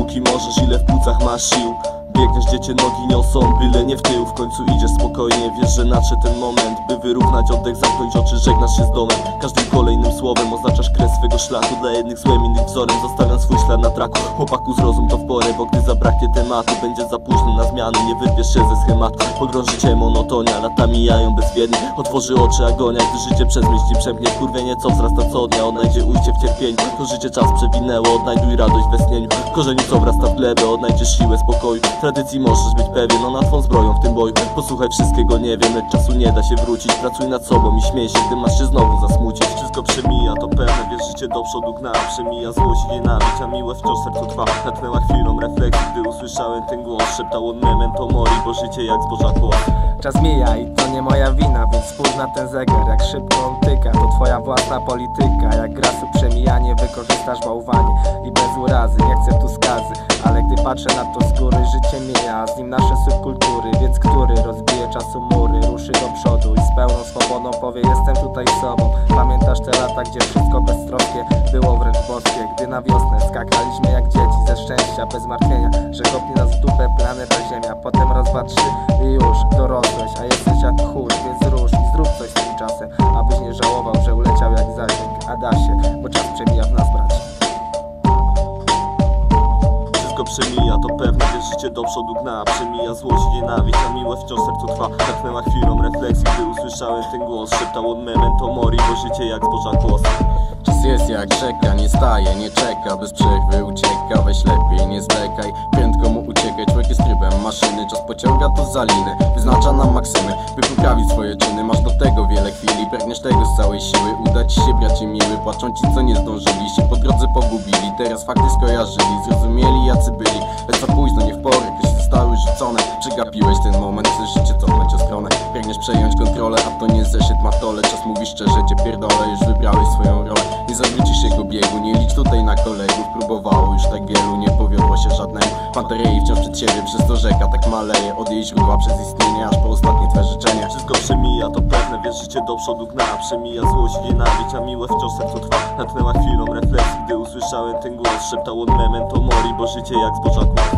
Póki możesz, ile w płucach masz sił. Biegniesz, gdzie cię nogi niosą, byle nie w tył. W końcu idziesz spokojnie, wiesz, że nadszedł ten moment, by wyrównać oddech, zamknąć oczy, żegnasz się z domem. Każdym kolejnym słowem oznaczasz kres swego szlaku. Dla jednych złem, innych wzorem, zostawiam swój ślad na traku. Chłopaku, zrozum to w porę, bo gdy zabraknie tematu, będzie za późno na zmiany, nie wyrwiesz się ze schematu. Pogrąży cię monotonia, lata mijają bezwiednie. Otworzy oczy agonia, gdy życie przez myśli przemknie. Kurwienie, co wzrasta co dnia, odnajdzie ujście w cierpieniu. To życie czas przewinęło, odnajduj radość we śnieniu. Korzeniu, co wrasta w glebę, odnajdziesz siłę spokoju. Tradycji możesz być pewien, ona twą zbroją w tym boju. Posłuchaj, wszystkiego nie wiem, lecz czasu nie da się wrócić. Pracuj nad sobą i śmiej się, gdy masz się znowu zasmucić. Wszystko przemija, to pewne, wiesz, życie do przodu gna. Przemija złość i nienawiść, a miłe wciąż sercu trwa. Natknęła chwilą refleksji, gdy usłyszałem ten głos. Szeptał on memento mori, bo życie jak zboża kłos. Czas mija i to nie moja wina, więc spójrz na ten zegar, jak szybko on tyka. To twoja własna polityka, jak grasu przemijanie, wykorzystasz bałwanie. I bez urazy, nie chcę tu skazy, ale gdy patrzę na to z góry, życie mija, a z nim nasze subkultury. Więc który rozbije czasu mury, ruszy do przodu i z pełną swobodą powie: jestem tutaj sobą. Pamiętasz te lata, gdzie wszystko beztroskie było wręcz boskie, gdy na wiosnę skakaliśmy jak dzieci ze szczęścia, bez martwienia, że kopnie nas w dupę planeta Ziemia. Potem raz, dwa, trzy i już dorosłeś, a jesteś jak chór, więc rusz i zrób coś z tym czasem, abyś nie żałował, że uleciał jak zasięg. A da się, bo czas przemija w nas, bracie. Wszystko przemija, to pewne, wiesz, życie do przodu gna. Przemija złość i nienawiść, a miłe wciąż sercu trwa. Natknęła chwilą refleksji, gdy usłyszałem ten głos. Szeptał on memento mori, bo życie jak zboża kłos. Czas jest jak rzeka, nie staje, nie czeka, bez przerwy ucieka, weź lepiej nie zwlekaj, prędko mu uciekaj, człowiek jest trybem maszyny, czas pociąga to za liny, wyznacza nam maksymy, by poprawić swoje czyny, masz do tego wiele chwili, pragniesz tego z całej siły, uda ci się, bracie miły, płaczą ci co nie zdążyli, się po drodze pogubili, teraz fakty skojarzyli, zrozumieli jacy byli, lecz za późno, nie w porę, gdy się zostały rzucone, przegapiłeś ten moment, chcesz życie cofnąć o stronę, pragniesz przejąć kontrolę, a to nie zeszyt matole, czas mówi szczerze, cię pierdolę, już wybrałeś swoją rolę. Nie zawrócisz jego biegu, nie licz tutaj na kolegów. Próbowało już tak wielu, nie powiodło się żadnemu. Panterei wciąż przed siebie, przez to rzeka tak maleje. Od jej źródła przez istnienie, aż po ostatnie twe życzenie. Wszystko przemija, to pewne, wiesz, życie do przodu gna. Przemija złość i nienawiść, a miłe wciąż sercu trwa. Natknęła chwilą refleksji, gdy usłyszałem ten głos. Szeptał on memento mori, bo życie jak zboża kłos.